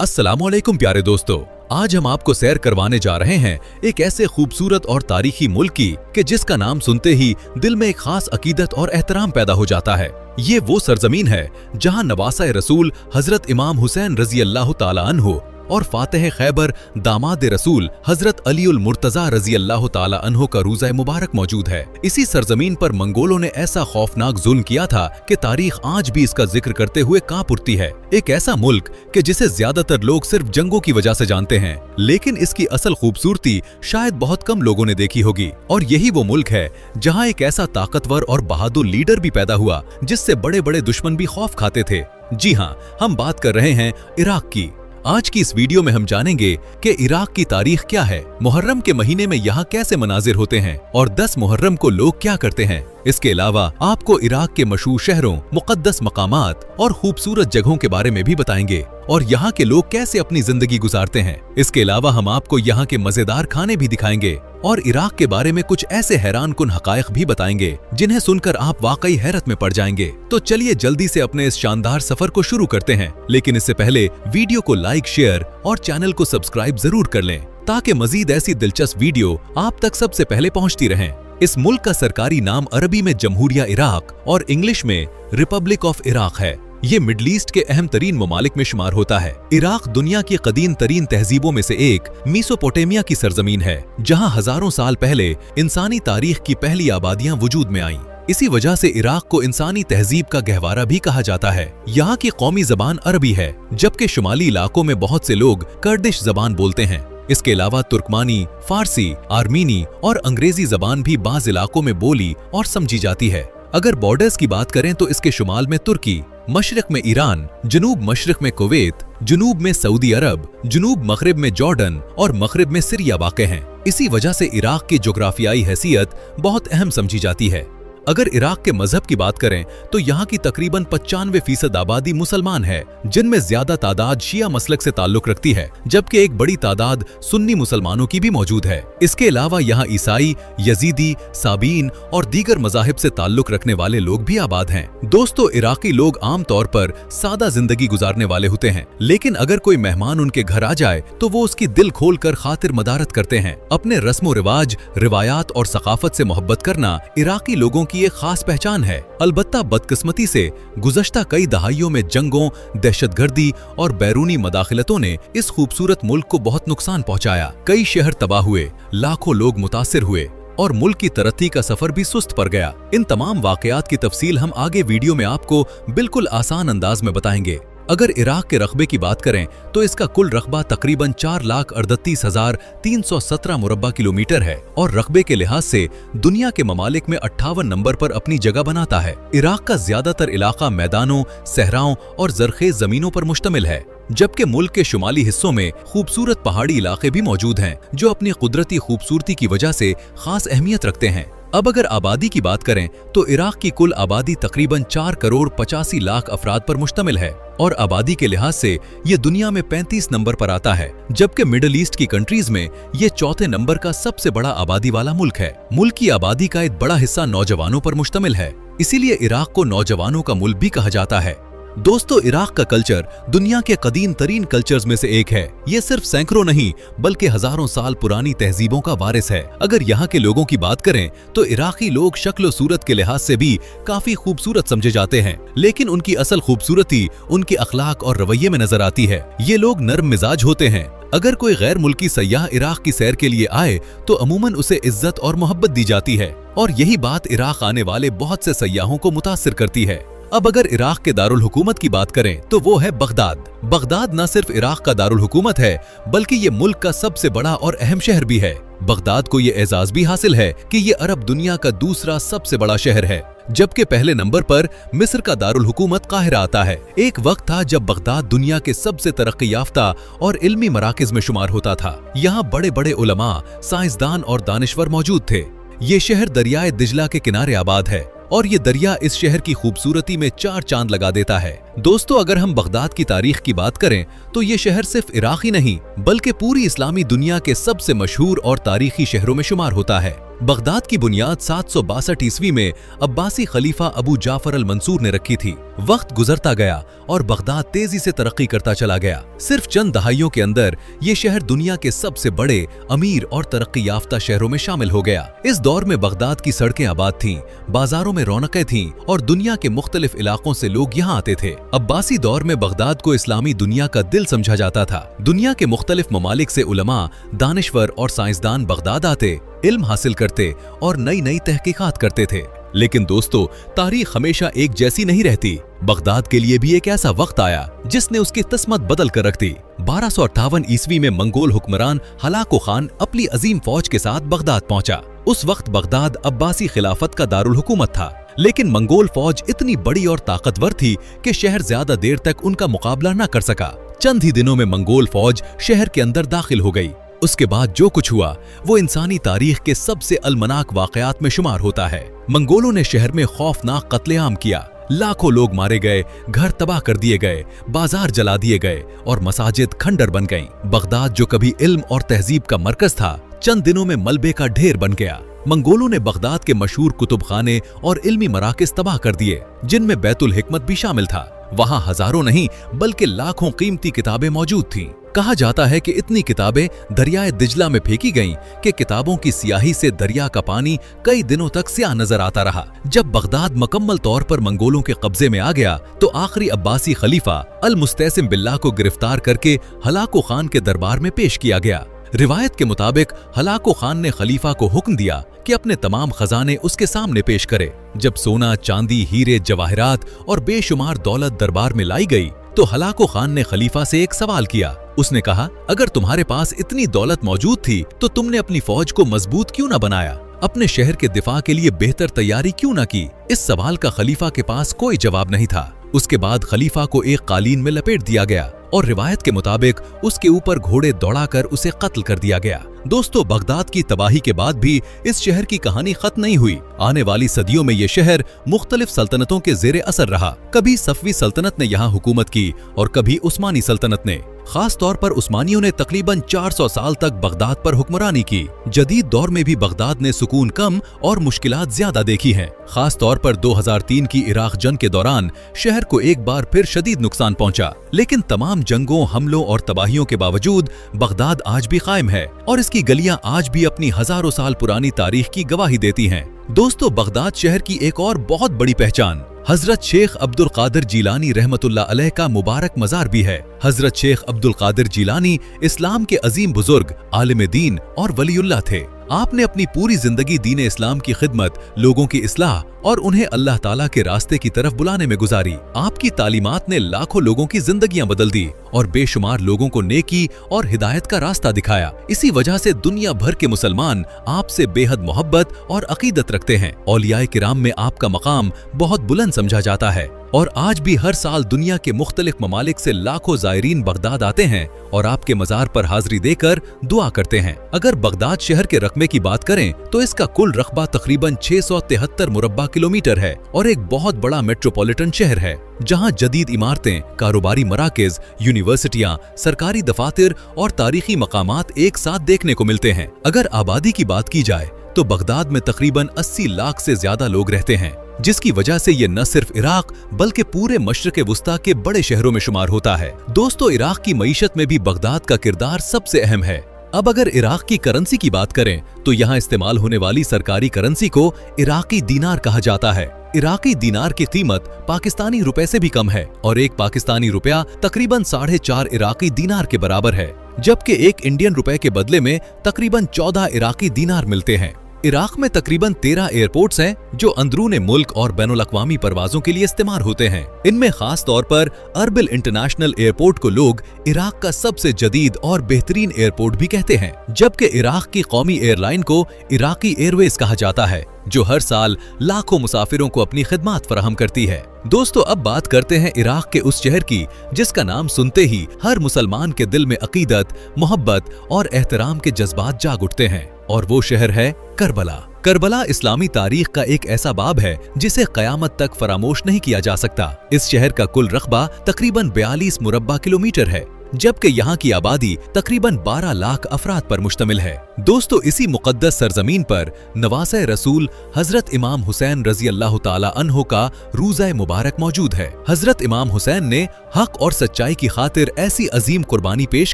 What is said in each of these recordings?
अस्सलामुअलैकुम प्यारे दोस्तों, आज हम आपको सैर करवाने जा रहे हैं एक ऐसे खूबसूरत और तारीखी मुल्क की कि जिसका नाम सुनते ही दिल में एक खास अकीदत और एहतराम पैदा हो जाता है। ये वो सरजमीन है जहां नवासा रसूल हजरत इमाम हुसैन रजी अल्लाह ताला अन्हु और फातिह खैबर दामाद रसूल हजरत अली उल मुर्तजा रजी अल्लाह ताला अन्हु का रोज़ा मुबारक मौजूद है। इसी सरजमीन पर मंगोलों ने ऐसा खौफनाक जुल्म किया था कि तारीख आज भी इसका जिक्र करते हुए कांप उठती है। एक ऐसा मुल्क कि जिसे ज्यादातर लोग सिर्फ जंगों की वजह से जानते हैं, लेकिन इसकी असल खूबसूरती शायद बहुत कम लोगों ने देखी होगी। और यही वो मुल्क है जहाँ एक ऐसा ताकतवर और बहादुर लीडर भी पैदा हुआ जिससे बड़े बड़े दुश्मन भी खौफ खाते थे। जी हाँ, हम बात कर रहे हैं इराक की। आज की इस वीडियो में हम जानेंगे कि इराक की तारीख क्या है, मुहर्रम के महीने में यहाँ कैसे मनाजिर होते हैं और 10 मुहर्रम को लोग क्या करते हैं। इसके अलावा आपको इराक के मशहूर शहरों, मुक़द्दस मकामात और खूबसूरत जगहों के बारे में भी बताएंगे और यहाँ के लोग कैसे अपनी जिंदगी गुजारते हैं। इसके अलावा हम आपको यहाँ के मजेदार खाने भी दिखाएंगे और इराक के बारे में कुछ ऐसे हैरानकुन हकायक भी बताएंगे जिन्हें सुनकर आप वाकई हैरत में पड़ जाएंगे। तो चलिए जल्दी से अपने इस शानदार सफर को शुरू करते हैं, लेकिन इससे पहले वीडियो को लाइक, शेयर और चैनल को सब्सक्राइब जरूर कर लें ताकि मजीद ऐसी दिलचस्प वीडियो आप तक सबसे पहले पहुंचती रहें। इस मुल्क का सरकारी नाम अरबी में जमहूरिया इराक और इंग्लिश में रिपब्लिक ऑफ इराक है। ये मिडल ईस्ट के अहम तरीन ममालिक में शुमार होता है। इराक दुनिया की कदीम तरीन तहजीबों में से एक मेसोपोटामिया की सरजमीन है, जहाँ हजारों साल पहले इंसानी तारीख की पहली आबादियां वजूद में आईं। इसी वजह से इराक को इंसानी तहजीब का गहवारा भी कहा जाता है। यहाँ की कौमी जबान अरबी है, जबकि शुमाली इलाकों में बहुत से लोग कर्दिश जबान बोलते हैं। इसके अलावा तुर्कमानी, फारसी, आर्मीनी और अंग्रेजी जबान भी बाज इलाकों में बोली और समझी जाती है। अगर बॉर्डर्स की बात करें तो इसके शुमाल में तुर्की, मशरिक में ईरान, जनूब मशरिक में कुवैत, जनूब में सऊदी अरब, जनूब मगरिब में जॉर्डन और मगरिब में सीरिया वाक़े हैं। इसी वजह से इराक की जोग्राफियाई हैसियत बहुत अहम समझी जाती है। अगर इराक के मजहब की बात करें तो यहाँ की तकरीबन 95% आबादी मुसलमान है, जिनमें ज्यादा तादाद शिया मसलक से ताल्लुक रखती है, जबकि एक बड़ी तादाद सुन्नी मुसलमानों की भी मौजूद है। इसके अलावा यहाँ ईसाई, यजीदी, साबीन और दीगर मजाहिब से ताल्लुक रखने वाले लोग भी आबाद हैं। दोस्तों, इराकी लोग आम तौर पर सादा जिंदगी गुजारने वाले होते हैं, लेकिन अगर कोई मेहमान उनके घर आ जाए तो वो उसकी दिल खोल कर खातिर मदारत करते हैं। अपने रस्म रिवाज, रिवायात और सकाफत से मोहब्बत करना इराकी लोगों की एक खास पहचान है। अलबत्ता बदकिस्मती से गुज़श्ता कई दहाइयों में जंगों, दहशतगर्दी और बैरूनी मदाखिलतों ने इस खूबसूरत मुल्क को बहुत नुकसान पहुंचाया। कई शहर तबाह हुए, लाखों लोग मुतासिर हुए और मुल्क की तरक्की का सफर भी सुस्त पड़ गया। इन तमाम वाकयात की तफसील हम आगे वीडियो में आपको बिल्कुल आसान अंदाज में बताएंगे। अगर इराक के रकबे की बात करें तो इसका कुल रकबा तकरीबन 4,38,317 मुरब्बा किलोमीटर है और रकबे के लिहाज से दुनिया के ममालिक में 58 नंबर पर अपनी जगह बनाता है। इराक का ज्यादातर इलाका मैदानों, सहराओं और जरखेज जमीनों पर मुश्तमिल है, जबकि मुल्क के शुमाली हिस्सों में खूबसूरत पहाड़ी इलाके भी मौजूद हैं, जो अपनी कुदरती खूबसूरती की वजह से खास अहमियत रखते हैं। अब अगर आबादी की बात करें तो इराक की कुल आबादी तकरीबन 4,85,00,000 अफराद पर मुश्तमिल है और आबादी के लिहाज से ये दुनिया में 35 नंबर पर आता है, जबकि मिडल ईस्ट की कंट्रीज में ये चौथे नंबर का सबसे बड़ा आबादी वाला मुल्क है। मुल्क की आबादी का एक बड़ा हिस्सा नौजवानों पर मुश्तमिल है, इसीलिए इराक को नौजवानों का मुल्क भी कहा जाता है। दोस्तों, इराक का कल्चर दुनिया के कदीम तरीन कल्चर्स में से एक है। ये सिर्फ सैकड़ों नहीं बल्कि हजारों साल पुरानी तहजीबों का वारिस है। अगर यहाँ के लोगों की बात करें तो इराकी लोग शक्ल सूरत के लिहाज से भी काफी खूबसूरत समझे जाते हैं, लेकिन उनकी असल खूबसूरती उनके अखलाक और रवैये में नजर आती है। ये लोग नर्म मिजाज होते हैं। अगर कोई गैर मुल्की सयाह इराक की सैर के लिए आए तो अमूमन उसे इज्जत और मोहब्बत दी जाती है और यही बात इराक आने वाले बहुत से सयाहों को मुतासिर करती है। अब अगर इराक के दारुल हुकूमत की बात करें तो वो है बगदाद। बगदाद न सिर्फ इराक का दारुल हुकूमत है बल्कि ये मुल्क का सबसे बड़ा और अहम शहर भी है। बगदाद को ये एजाज भी हासिल है कि ये अरब दुनिया का दूसरा सबसे बड़ा शहर है, जबकि पहले नंबर पर मिस्र का दारुल हुकूमत काहिरा आता है। एक वक्त था जब बगदाद दुनिया के सबसे तरक्की याफ्ता और इल्मी मराकिज में शुमार होता था। यहाँ बड़े बड़े उलमा, साइंसदान और दानिश्वर मौजूद थे। ये शहर दरियाए दिजला के किनारे आबाद है और ये दरिया इस शहर की खूबसूरती में 4 चांद लगा देता है। दोस्तों, अगर हम बगदाद की तारीख की बात करें तो ये शहर सिर्फ इराक ही नहीं बल्कि पूरी इस्लामी दुनिया के सबसे मशहूर और तारीखी शहरों में शुमार होता है। बगदाद की बुनियाद 762 ईस्वी में अब्बासी खलीफा अबू जाफर अल मंसूर ने रखी थी। वक्त गुजरता गया और बगदाद तेजी से तरक्की करता चला गया। सिर्फ चंद दहाइयों के अंदर ये शहर दुनिया के सबसे बड़े, अमीर और तरक्की याफ्ता शहरों में शामिल हो गया। इस दौर में बगदाद की सड़कें आबाद थीं, बाजारों में रौनकें थीं और दुनिया के मुख्तलिफ इलाकों से लोग यहाँ आते थे। अब्बासी दौर में बगदाद को इस्लामी दुनिया का दिल समझा जाता था। दुनिया के मुख्तलिफ ममालिक से उलमा, दानिश्वर और साइंसदान बगदाद आते, इल्म हासिल करते और नई नई तहकीकात करते थे। लेकिन दोस्तों, तारीख हमेशा एक जैसी नहीं रहती। बगदाद के लिए भी एक ऐसा वक्त आया जिसने उसकी किस्मत बदल कर रख दी। 1258 ईस्वी में मंगोल हुक्मरान हलाको खान अपनी अजीम फौज के साथ बगदाद पहुंचा। उस वक्त बगदाद अब्बासी खिलाफत का दारुल हुकूमत था, लेकिन मंगोल फौज इतनी बड़ी और ताकतवर थी कि शहर ज्यादा देर तक उनका मुकाबला न कर सका। चंद ही दिनों में मंगोल फौज शहर के अंदर दाखिल हो गई। उसके बाद जो कुछ हुआ वो इंसानी तारीख के सबसे अलमनाक वाकयात में शुमार होता है। मंगोलों ने शहर में खौफनाक कत्लेआम किया, लाखों लोग मारे गए, घर तबाह कर दिए गए, बाजार जला दिए गए और मसाजिद खंडर बन गईं। बगदाद जो कभी इल्म और तहजीब का मरकज था, चंद दिनों में मलबे का ढेर बन गया। मंगोलों ने बगदाद के मशहूर कुतुब खाने और इल्मी मराकिज तबाह कर दिए, जिनमें बैतुल हिकमत भी शामिल था। वहां हजारों नहीं बल्कि लाखों कीमती किताबें मौजूद थीं। कहा जाता है कि इतनी किताबें दरियाए दिजला में फेंकी गईं कि किताबों की स्याही से दरिया का पानी कई दिनों तक स्याह नजर आता रहा। जब बगदाद मुकम्मल तौर पर मंगोलों के कब्जे में आ गया तो आखिरी अब्बासी खलीफा अल मुस्तैसिम बिल्लाह को गिरफ्तार करके हलाको खान के दरबार में पेश किया गया। रिवायत के मुताबिक हलाको खान ने खलीफा को हुक्म दिया कि अपने तमाम खजाने उसके सामने पेश करे। जब सोना, चांदी, हीरे, जवाहरात और बेशुमार दौलत दरबार में लाई गई तो हलाको खान ने खलीफा से एक सवाल किया। उसने कहा, अगर तुम्हारे पास इतनी दौलत मौजूद थी तो तुमने अपनी फौज को मजबूत क्यों न बनाया? अपने शहर के दिफा के लिए बेहतर तैयारी क्यों न की? इस सवाल का खलीफा के पास कोई जवाब नहीं था। उसके बाद खलीफा को एक कालीन में लपेट दिया गया और रिवायत के मुताबिक उसके ऊपर घोड़े दौड़ाकर उसे कत्ल कर दिया गया। दोस्तों, बगदाद की तबाही के बाद भी इस शहर की कहानी खत्म नहीं हुई। आने वाली सदियों में ये शहर मुख्तलिफ सल्तनतों के जेरे असर रहा। कभी सफवी सल्तनत ने यहाँ हुकूमत की और कभी उस्मानी सल्तनत ने। खास तौर पर उस्मानियों ने तकरीबन 400 साल तक बगदाद पर हुक्मरानी की। जदीद दौर में भी बगदाद ने सुकून कम और मुश्किलात ज्यादा देखी हैं। खास तौर पर 2003 की इराक जंग के दौरान शहर को एक बार फिर शदीद नुकसान पहुंचा, लेकिन तमाम जंगों, हमलों और तबाहियों के बावजूद बगदाद आज भी कायम है और इसकी गलियां आज भी अपनी हजारों साल पुरानी तारीख की गवाही देती हैं। दोस्तों, बगदाद शहर की एक और बहुत बड़ी पहचान हजरत शेख अब्दुल कादिर जीलानी रहमतुल्लाह अलैह का मुबारक मजार भी है। हजरत शेख अब्दुल कादिर जीलानी इस्लाम के अजीम बुजुर्ग, आलिम दीन और वलीउल्लाह थे। आपने अपनी पूरी जिंदगी दीन इस्लाम की खिदमत, लोगों की इस्लाह और उन्हें अल्लाह ताला के रास्ते की तरफ बुलाने में गुजारी। आपकी तालीमात ने लाखों लोगों की जिंदगियां बदल दी और बेशुमार लोगों को नेकी और हिदायत का रास्ता दिखाया। इसी वजह से दुनिया भर के मुसलमान आपसे बेहद मोहब्बत और अकीदत रखते हैं। औलियाए किराम में आपका मकाम बहुत बुलंद समझा जाता है और आज भी हर साल दुनिया के मुख्तलिफ ममालिक से लाखों जायरीन बगदाद आते हैं और आपके मजार पर हाजिरी देकर दुआ करते हैं। अगर बगदाद शहर के रकबे की बात करें तो इसका कुल रकबा तकरीबन 673 मुरब्बा किलोमीटर है और एक बहुत बड़ा मेट्रोपॉलिटन शहर है, जहां जदीद इमारतें, कारोबारी मराकज, यूनिवर्सिटियां, सरकारी दफातर और तारीखी मकामात एक साथ देखने को मिलते हैं। अगर आबादी की बात की जाए तो बगदाद में तकरीबन 80 लाख से ज्यादा लोग रहते हैं, जिसकी वजह से ये न सिर्फ इराक बल्कि पूरे मशरिक़ वुस्ता के बड़े शहरों में शुमार होता है। दोस्तों, इराक की मईशत में भी बगदाद का किरदार सबसे अहम है। अब अगर इराक की करेंसी की बात करें तो यहाँ इस्तेमाल होने वाली सरकारी करेंसी को इराकी दीनार कहा जाता है। इराकी दीनार की कीमत पाकिस्तानी रुपए से भी कम है और एक पाकिस्तानी रुपया तकरीबन 4.5 इराकी दीनार के बराबर है, जबकि एक इंडियन रुपए के बदले में तकरीबन 14 इराकी दीनार मिलते हैं। इराक में तकरीबन 13 एयरपोर्ट्स हैं जो अंदरूने मुल्क और बैनुल-अक़वामी परवाजों के लिए इस्तेमाल होते हैं। इनमें खास तौर पर अरबिल इंटरनेशनल एयरपोर्ट को लोग इराक का सबसे जदीद और बेहतरीन एयरपोर्ट भी कहते हैं, जबकि इराक की कौमी एयरलाइन को इराकी एयरवेज कहा जाता है, जो हर साल लाखों मुसाफिरों को अपनी खिदमत फराहम करती है। दोस्तों, अब बात करते हैं इराक के उस शहर की जिसका नाम सुनते ही हर मुसलमान के दिल में अकीदत, मोहब्बत और एहतराम के जज्बात जाग उठते हैं, और वो शहर है करबला। करबला इस्लामी तारीख का एक ऐसा बाब है जिसे कयामत तक फरामोश नहीं किया जा सकता। इस शहर का कुल रकबा तकरीबन 42 मुरब्बा किलोमीटर है, जबकि यहाँ की आबादी तकरीबन 12 लाख अफराद पर मुश्तमिल है। दोस्तों, इसी मुक़द्दस सरजमीन पर नवासे रसूल हजरत इमाम हुसैन रजी अल्लाह ताला अन्हो का रोज़ा मुबारक मौजूद है। हजरत इमाम हुसैन ने हक और सच्चाई की खातिर ऐसी अजीम कुर्बानी पेश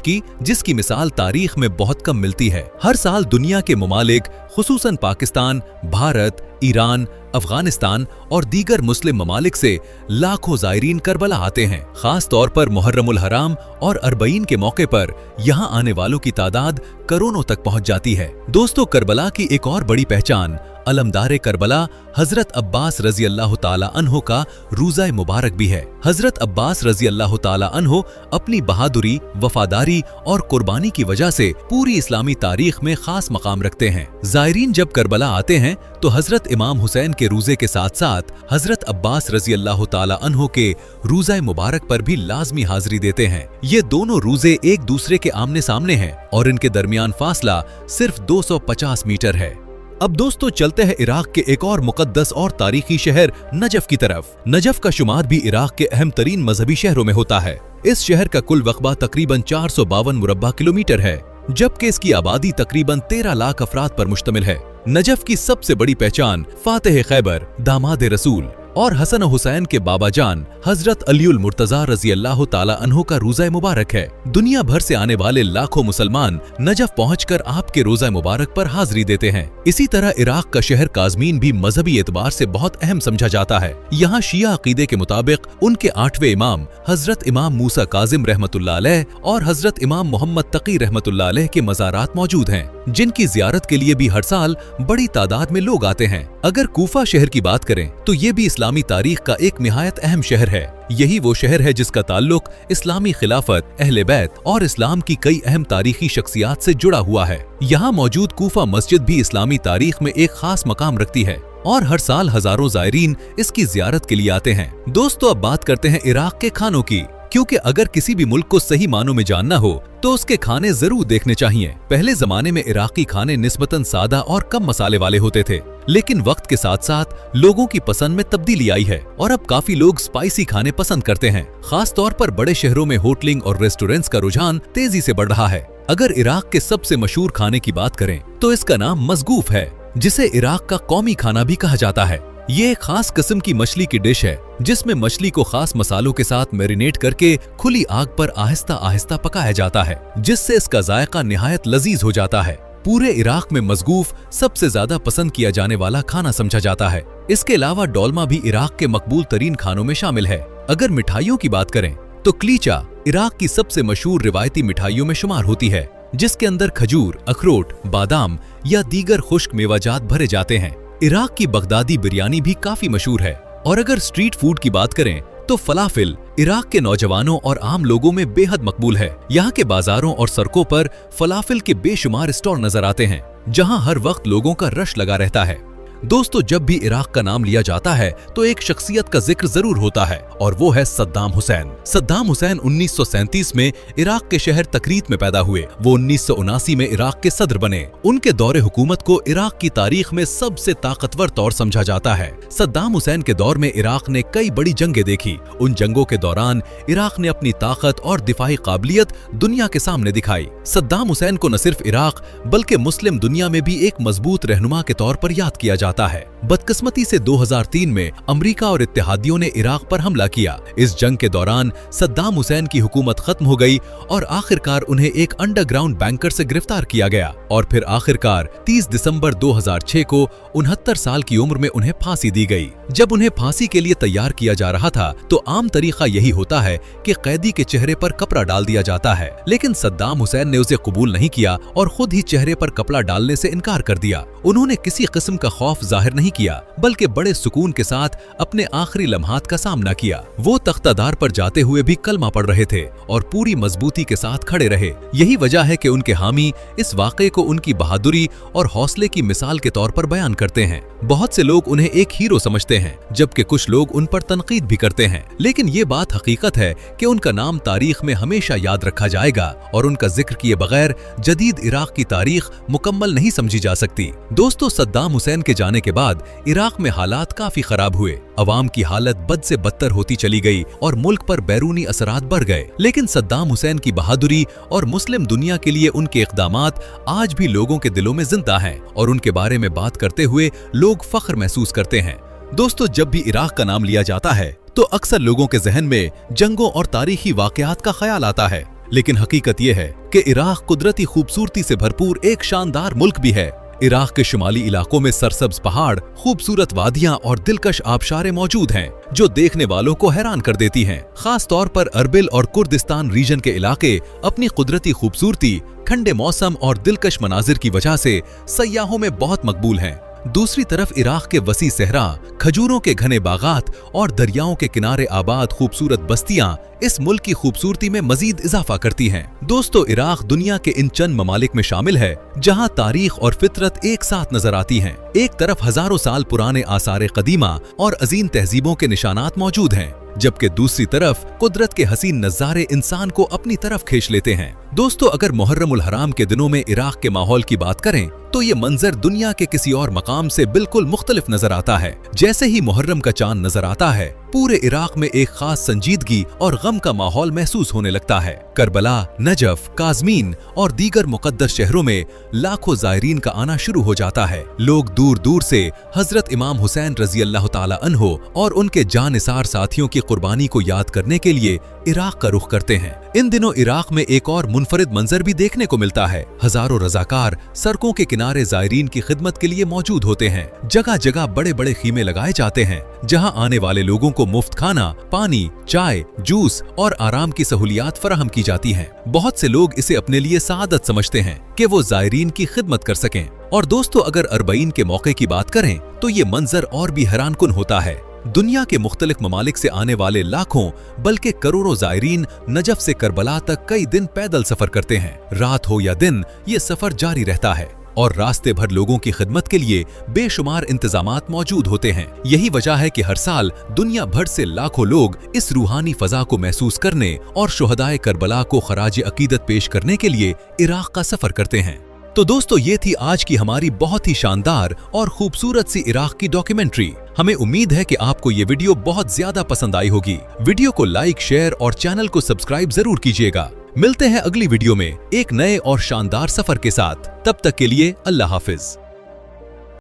की जिसकी मिसाल तारीख में बहुत कम मिलती है। हर साल दुनिया के ममालिक खुसूसन पाकिस्तान, भारत, ईरान, अफगानिस्तान और दीगर मुस्लिम ममालिक से लाखों ज़ायरीन करबला आते हैं। खास तौर पर मुहर्रमुल हराम और अरबईन के मौके पर यहाँ आने वालों की तादाद करोड़ों तक पहुँच जाती है। दोस्तों, करबला की एक और बड़ी पहचान अलमदारे करबला हजरत अब्बास रजी अल्लाह ताला अन्हो का रोज़ा मुबारक भी है। हजरत अब्बास रजी अल्लाह ताला अन्हो अपनी बहादुरी, वफादारी और कुर्बानी की वजह से पूरी इस्लामी तारीख में खास मकाम रखते हैं। ज़ायरीन जब करबला आते हैं तो हजरत इमाम हुसैन के रोज़े के साथ साथ हजरत अब्बास रजी अल्लाह ताला अन्हो के रोज़ा मुबारक पर भी लाजमी हाजिरी देते हैं। ये दोनों रोज़े एक दूसरे के आमने सामने हैं और इनके दरमियान फासला सिर्फ 250 मीटर है। अब दोस्तों, चलते हैं इराक के एक और मुकद्दस और तारीखी शहर नजफ की तरफ। नजफ का शुमार भी इराक के अहम तरीन मजहबी शहरों में होता है। इस शहर का कुल वक़बा तकरीबन 452 मुरब्बा किलोमीटर है, जबकि इसकी आबादी तकरीबन 13 लाख अफराद पर मुश्तमिल है। नजफ की सबसे बड़ी पहचान फातिह खैबर, दामाद रसूल और हसन हुसैन के बाबा जान हजरत अलीउल मुर्तजा रजी अल्लाह ताला अन्हो का रोज़ा मुबारक है। दुनिया भर से आने वाले लाखों मुसलमान नजफ पहुंचकर आपके रोज़ा मुबारक पर हाजिरी देते हैं। इसी तरह इराक का शहर काज़मीन भी मजहबी एतबार से बहुत अहम समझा जाता है। यहाँ शिया अकीदे के मुताबिक उनके 8वें इमाम हजरत इमाम मूसा काजिम रहमतुल्लाह अलैह और हजरत इमाम मोहम्मद तकी रहमतुल्लाह अलैह के मज़ारात मौजूद हैं, जिनकी ज़ियारत के लिए भी हर साल बड़ी तादाद में लोग आते हैं। अगर कूफा शहर की बात करें तो ये भी इस्लामी तारीख का एक निहायत अहम शहर है। यही वो शहर है जिसका ताल्लुक इस्लामी खिलाफत, अहले बैत और इस्लाम की कई अहम तारीखी शख्सियात से जुड़ा हुआ है। यहाँ मौजूद कूफा मस्जिद भी इस्लामी तारीख में एक खास मकाम रखती है और हर साल हजारों ज़ायरीन इसकी ज़ियारत के लिए आते हैं। दोस्तों, अब बात करते हैं इराक के खानों की, क्योंकि अगर किसी भी मुल्क को सही मानों में जानना हो तो उसके खाने जरूर देखने चाहिए। पहले जमाने में इराकी खाने निस्बतन सादा और कम मसाले वाले होते थे, लेकिन वक्त के साथ साथ लोगों की पसंद में तब्दीली आई है और अब काफी लोग स्पाइसी खाने पसंद करते हैं। खास तौर पर बड़े शहरों में होटलिंग और रेस्टोरेंट्स का रुझान तेजी से बढ़ रहा है। अगर इराक के सबसे मशहूर खाने की बात करें तो इसका नाम मज़गूफ है, जिसे इराक का कौमी खाना भी कहा जाता है। ये एक खास किस्म की मछली की डिश है जिसमें मछली को खास मसालों के साथ मैरिनेट करके खुली आग पर आहिस्ता आहिस्ता पकाया जाता है, जिससे इसका जायका निहायत लजीज हो जाता है। पूरे इराक में मज़गूफ सबसे ज्यादा पसंद किया जाने वाला खाना समझा जाता है। इसके अलावा डोलमा भी इराक के मकबूल तरीन खानों में शामिल है। अगर मिठाइयों की बात करें तो क्लीचा इराक की सबसे मशहूर रिवायती मिठाइयों में शुमार होती है, जिसके अंदर खजूर, अखरोट, बादाम या दीगर खुश्क मेवाजात भरे जाते हैं। इराक की बगदादी बिरयानी भी काफी मशहूर है। और अगर स्ट्रीट फूड की बात करें तो फलाफिल इराक के नौजवानों और आम लोगों में बेहद मकबूल है। यहाँ के बाजारों और सड़कों पर फलाफिल के बेशुमार स्टॉल नजर आते हैं, जहाँ हर वक्त लोगों का रश लगा रहता है। दोस्तों, जब भी इराक का नाम लिया जाता है तो एक शख्सियत का जिक्र जरूर होता है और वो है सद्दाम हुसैन। सद्दाम हुसैन 1937 में इराक के शहर तकरीत में पैदा हुए। वो 1979 में इराक के सदर बने। उनके दौरे हुकूमत को इराक की तारीख में सबसे ताकतवर तौर समझा जाता है। सद्दाम हुसैन के दौर में इराक ने कई बड़ी जंगें देखी। उन जंगों के दौरान इराक ने अपनी ताकत और दिफाई काबिलियत दुनिया के सामने दिखाई। सद्दाम हुसैन को न सिर्फ इराक बल्कि मुस्लिम दुनिया में भी एक मजबूत रहनुमा के तौर पर याद किया जाता है। बदकिस्मती से 2003 में अमेरिका और इत्तेहादियों ने इराक पर हमला किया। इस जंग के दौरान सद्दाम हुसैन की हुकूमत खत्म हो गई और आखिरकार उन्हें एक अंडरग्राउंड बैंकर से गिरफ्तार किया गया और फिर आखिरकार 30 दिसंबर 2006 को 69 साल की उम्र में उन्हें फांसी दी गई। जब उन्हें फांसी के लिए तैयार किया जा रहा था तो आम तरीका यही होता है कि कैदी के चेहरे पर कपड़ा डाल दिया जाता है, लेकिन सद्दाम हुसैन ने उसे कबूल नहीं किया और खुद ही चेहरे पर कपड़ा डालने से इनकार कर दिया। उन्होंने किसी किस्म का खौफ जाहिर नहीं किया, बल्कि बड़े सुकून के साथ अपने आखिरी लम्हात का सामना किया। वो तख्तादार पर जाते हुए भी कलमा पढ़ रहे थे और पूरी मजबूती के साथ खड़े रहे। यही वजह है कि उनके हामी इस वाक़े को उनकी बहादुरी और हौसले की मिसाल के तौर पर बयान करते हैं। बहुत से लोग उन्हें एक हीरो समझते हैं, जबकि कुछ लोग उन पर तनकीद भी करते हैं, लेकिन ये बात हकीकत है कि उनका नाम तारीख में हमेशा याद रखा जाएगा और उनका जिक्र किए बगैर जदीद इराक की तारीख मुकम्मल नहीं समझी जा सकती। दोस्तों, सद्दाम हुसैन के जाने के बाद इराक में हालात काफी खराब हुए। अवाम की हालत बद से बदतर होती चली गई और मुल्क पर बैरूनी असरात बढ़ गए। लेकिन सद्दाम हुसैन की बहादुरी और मुस्लिम दुनिया के लिए उनके इक़दामात आज भी लोगों के दिलों में जिंदा हैं और उनके बारे में बात करते हुए लोग फख्र महसूस करते हैं। दोस्तों, जब भी इराक का नाम लिया जाता है तो अक्सर लोगों के जहन में जंगों और तारीखी वाकयात का ख्याल आता है, लेकिन हकीकत यह है कि इराक कुदरती खूबसूरती से भरपूर एक शानदार मुल्क भी है। इराक के शुमाली इलाकों में सरसब्ज पहाड़, खूबसूरत वादियां और दिलकश आबशारें मौजूद हैं, जो देखने वालों को हैरान कर देती हैं। खास तौर पर अरबिल और कुर्दिस्तान रीजन के इलाके अपनी कुदरती खूबसूरती, ठंडे मौसम और दिलकश मनाजिर की वजह से सयाहों में बहुत मकबूल हैं। दूसरी तरफ इराक के वसी सहरा, खजूरों के घने बागात और दरियाओं के किनारे आबाद खूबसूरत बस्तियां इस मुल्क की खूबसूरती में मजीद इजाफा करती हैं। दोस्तों, इराक दुनिया के इन चंद ममालिक में शामिल है जहां तारीख और फितरत एक साथ नजर आती हैं। एक तरफ हजारों साल पुराने आसारे कदीमा और अजीम तहजीबों के निशानात मौजूद हैं, जबकि दूसरी तरफ कुदरत के हसीन नज़ारे इंसान को अपनी तरफ खींच लेते हैं। दोस्तों, अगर मुहर्रमुल हराम के दिनों में इराक के माहौल की बात करें तो ये मंजर दुनिया के किसी और मकाम से बिल्कुल मुख्तलिफ नजर आता है। जैसे ही मुहर्रम का चांद नजर आता है, पूरे इराक में एक खास संजीदगी और गम का माहौल महसूस होने लगता है। करबला, नजफ, काज़मीन और दीगर मुकद्दस शहरों में लाखों ज़ायरीन का आना शुरू हो जाता है। लोग दूर दूर से हजरत इमाम हुसैन रज़ी अल्लाह ताला अन्हो और उनके जानिसार साथियों की कुर्बानी को याद करने के लिए इराक का रुख करते हैं। इन दिनों इराक में एक और मुनफरिद मंजर भी देखने को मिलता है। हजारों रजाकार सड़कों के किनारे ज़ायरीन की खिदमत के लिए मौजूद होते हैं। जगह जगह बड़े बड़े खीमे लगाए जाते हैं, जहां आने वाले लोगों को मुफ्त खाना, पानी, चाय, जूस और आराम की सहूलियात फराहम की जाती हैं। बहुत से लोग इसे अपने लिए सादत समझते हैं कि वो ज़ायरीन की खिदमत कर सकें। और दोस्तों, अगर अरबईन के मौके की बात करें तो ये मंजर और भी हैरानकुन होता है। दुनिया के मुख्तलिफ ममालिक से आने वाले लाखों बल्कि करोड़ों ज़ायरीन नजफ से करबला तक कई दिन पैदल सफर करते हैं। रात हो या दिन, ये सफर जारी रहता है और रास्ते भर लोगों की खिदमत के लिए बेशुमार इंतजामात मौजूद होते हैं। यही वजह है कि हर साल दुनिया भर से लाखों लोग इस रूहानी फजा को महसूस करने और शुहदाए करबला को खराज अकीदत पेश करने के लिए इराक का सफर करते हैं। तो दोस्तों, ये थी आज की हमारी बहुत ही शानदार और खूबसूरत सी इराक की डॉक्यूमेंट्री। हमें उम्मीद है कि आपको ये वीडियो बहुत ज्यादा पसंद आई होगी। वीडियो को लाइक, शेयर और चैनल को सब्सक्राइब जरूर कीजिएगा। मिलते हैं अगली वीडियो में एक नए और शानदार सफर के साथ। तब तक के लिए अल्लाह हाफिज।